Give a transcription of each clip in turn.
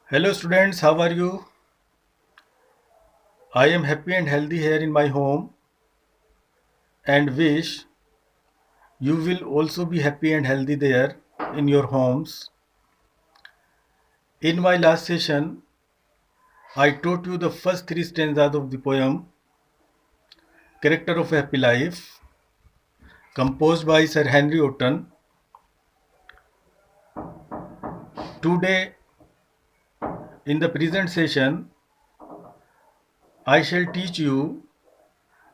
Hello students, how are you? I am happy and healthy here in my home and wish you will also be happy and healthy there in your homes. In my last session, I taught you the first three stanzas of the poem Character of a Happy Life, composed by Sir Henry Wotton. Today, in the present session, I shall teach you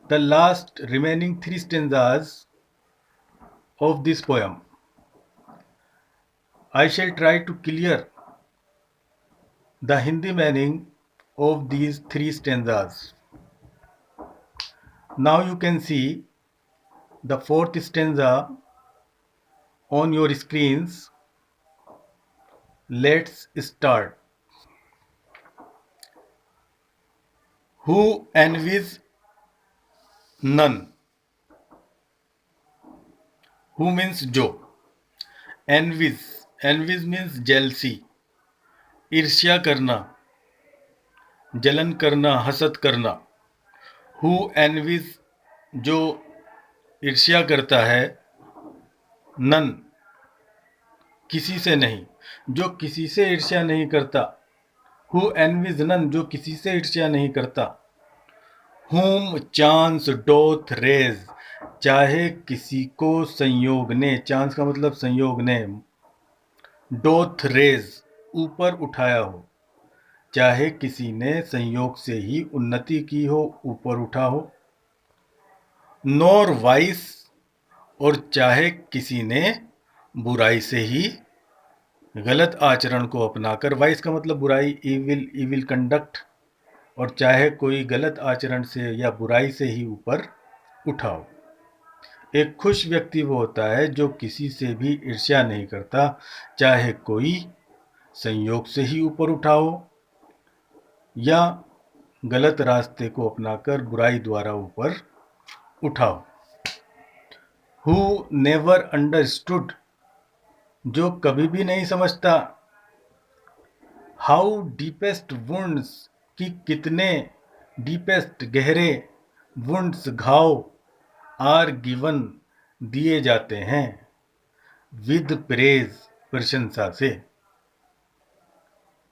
the last remaining three stanzas of this poem. I shall try to clear the Hindi meaning of these three stanzas. Now you can see the fourth stanza on your screens. Let's start. Who envies none? Who means जो. Envies means jealousy. ईर्ष्या करना, जलन करना, हसद करना. Who envies जो ईर्ष्या करता है. None किसी से नहीं, जो किसी से ईर्ष्या नहीं करता. Who envies none जो किसी से ईर्ष्या नहीं करता. Whom chance doth raise चाहे किसी को संयोग ने. चांस का मतलब संयोग ने. डोथ रेज ऊपर उठाया हो. चाहे किसी ने संयोग से ही उन्नति की हो, ऊपर उठा हो. नॉर वाइस और चाहे किसी ने बुराई से ही गलत आचरण को अपनाकर. वाइस का मतलब बुराई, इविल कंडक्ट. और चाहे कोई गलत आचरण से या बुराई से ही ऊपर उठाओ. एक खुश व्यक्ति वो होता है जो किसी से भी ईर्ष्या नहीं करता, चाहे कोई संयोग से ही ऊपर उठाओ या गलत रास्ते को अपनाकर बुराई द्वारा ऊपर उठाओ. हु नेवर अंडरस्टूड जो कभी भी नहीं समझता. हाउ डीपेस्ट वुंड्स कि कितने डीपेस्ट गहरे वुंड्स घाव आर गिवन दिए जाते हैं. विद प्रेज प्रशंसा से.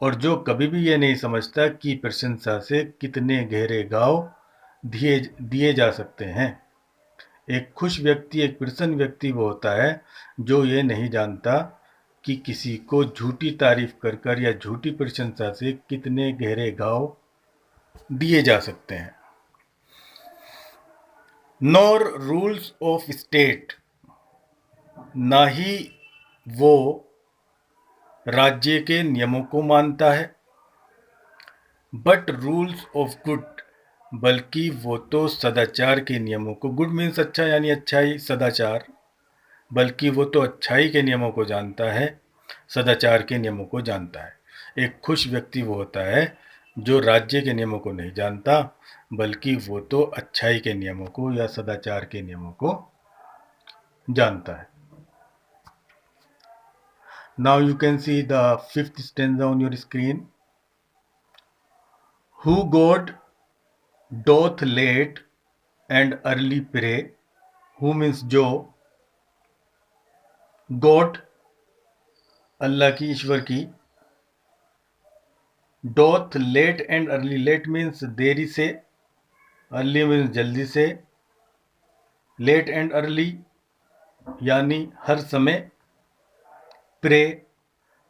और जो कभी भी ये नहीं समझता कि प्रशंसा से कितने गहरे घाव दिए जा सकते हैं. एक खुश व्यक्ति, एक प्रसन्न व्यक्ति वो होता है जो ये नहीं जानता कि किसी को झूठी तारीफ कर या झूठी प्रशंसा से कितने गहरे घाव दिए जा सकते हैं. नॉर रूल्स ऑफ स्टेट ना ही वो राज्य के नियमों को मानता है. बट रूल्स ऑफ गुड बल्कि वो तो सदाचार के नियमों को. गुड मीन्स अच्छा, यानी अच्छाई, सदाचार. बल्कि वो तो अच्छाई के नियमों को जानता है, सदाचार के नियमों को जानता है. एक खुश व्यक्ति वो होता है जो राज्य के नियमों को नहीं जानता, बल्कि वो तो अच्छाई के नियमों को या सदाचार के नियमों को जानता है. Now you can see the fifth stanza on your screen. Who God doth late and early pray. Who means जो. God अल्लाह की, ईश्वर की. doth late and early. late means देरी से, early means जल्दी से. late and early यानी हर समय. Pray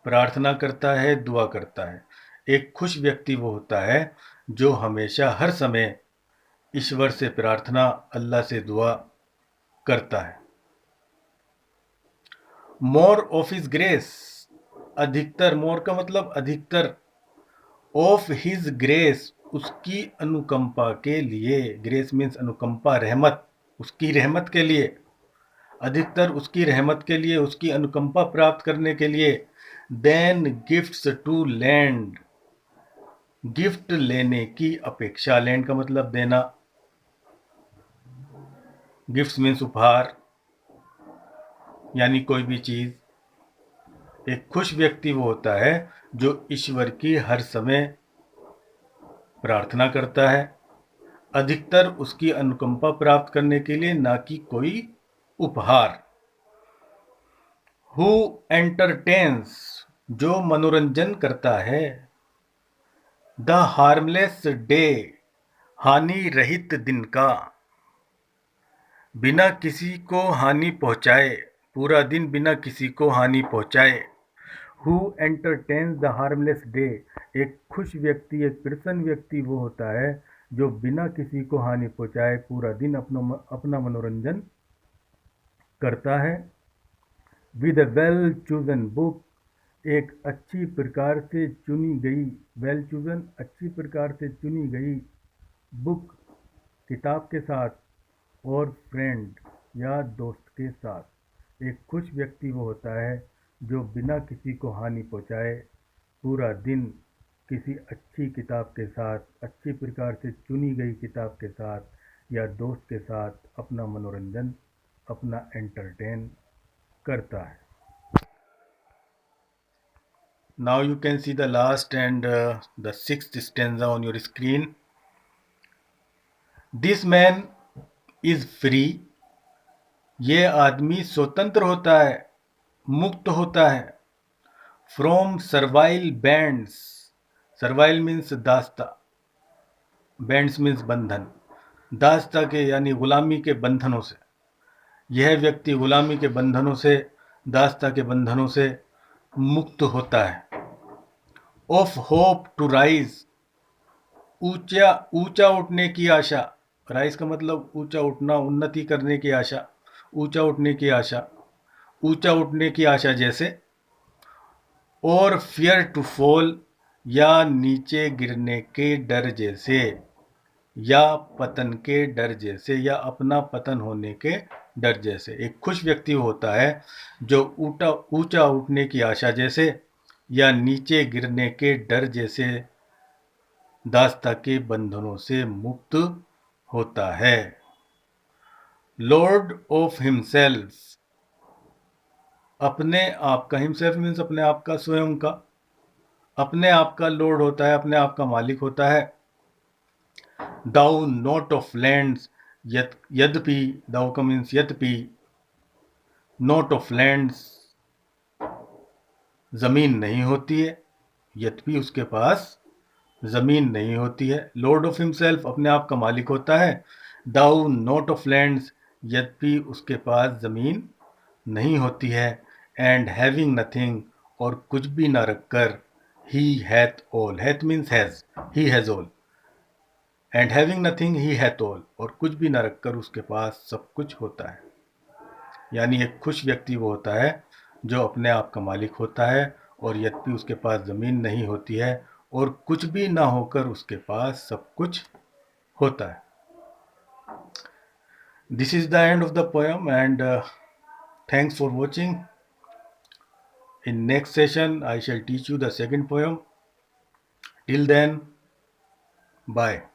प्रार्थना करता है, दुआ करता है. एक खुश व्यक्ति वो होता है जो हमेशा हर समय ईश्वर से प्रार्थना, अल्लाह से दुआ करता है. मोर ऑफ हिज ग्रेस अधिकतर. मोर का मतलब अधिकतर. ऑफ हिज ग्रेस उसकी अनुकंपा के लिए. ग्रेस मीन्स अनुकंपा, रहमत. उसकी रहमत के लिए, अधिकतर उसकी रहमत के लिए, उसकी अनुकंपा प्राप्त करने के लिए. Then gifts to land gift लेने की अपेक्षा. लैंड का मतलब देना. गिफ्ट्स मीन्स उपहार, यानी कोई भी चीज. एक खुश व्यक्ति वो होता है जो ईश्वर की हर समय प्रार्थना करता है, अधिकतर उसकी अनुकंपा प्राप्त करने के लिए, ना कि कोई उपहार। हु एंटरटेन्स, जो मनोरंजन करता है। द हार्मलेस डे, हानि रहित दिन का, बिना किसी को हानि पहुंचाए, पूरा दिन बिना किसी को हानि पहुंचाए। Who entertains the harmless day, एक खुश व्यक्ति, एक प्रसन्न व्यक्ति वो होता है जो बिना किसी को हानि पहुंचाए पूरा दिन अपना मनोरंजन करता है। With a well chosen book, एक अच्छी प्रकार से चुनी गई, वेल चूजन अच्छी प्रकार से चुनी गई, बुक किताब के साथ, और फ्रेंड या दोस्त के साथ। एक खुश व्यक्ति वो होता है जो बिना किसी को हानि पहुंचाए पूरा दिन किसी अच्छी किताब के साथ, अच्छी प्रकार से चुनी गई किताब के साथ या दोस्त के साथ अपना मनोरंजन, अपना एंटरटेन करता है। Now you can see the last and the sixth stanza on your screen. This man is free, ये आदमी स्वतंत्र होता है, मुक्त होता है। From servile bonds, servile means दास्ता, बैंड्स मीन्स बंधन, दास्ता के यानी गुलामी के बंधनों से। यह व्यक्ति गुलामी के बंधनों से, दास्ता के बंधनों से मुक्त होता है। ऑफ होप टू राइज, ऊंचा ऊंचा उठने की आशा, राइज का मतलब ऊंचा उठना, उन्नति करने की आशा, ऊंचा उठने की आशा, ऊंचा उठने की आशा जैसे। और फियर टू फॉल, या नीचे गिरने के डर जैसे, या पतन के डर जैसे, या अपना पतन होने के डर जैसे। एक खुश व्यक्ति होता है जो ऊंचा उठने की आशा जैसे या नीचे गिरने के डर जैसे दास्ता के बंधनों से मुक्त होता है। लॉर्ड ऑफ हिमसेल्फ, अपने आप का, हिमसेल्फ मीन्स अपने आप का, स्वयं का, अपने आप का लॉर्ड होता है, अपने आप का मालिक होता है। दाउ नॉट ऑफ लैंड्स, यद्यपि, दाउ का मीन्स यद्यपि, नॉट ऑफ लैंड्स जमीन नहीं होती है, यद्यपि उसके पास जमीन नहीं होती है। लॉर्ड ऑफ हिमसेल्फ, अपने आप का मालिक होता है। दाउ नॉट ऑफ लैंड्स, यद्यपि उसके पास जमीन नहीं होती है। एंड हैविंग नथिंग, और कुछ भी ना रखकर, he hath all, hath means has, he has all. And having nothing he hath all, और कुछ भी ना रखकर उसके पास सब कुछ होता है। यानी एक खुश व्यक्ति वो होता है जो अपने आप का मालिक होता है और यद्यपि उसके पास ज़मीन नहीं होती है और कुछ भी ना होकर उसके पास सब कुछ होता है। This is the end of the poem, and thanks for watching. In next session I shall teach you the second poem. Till then, bye.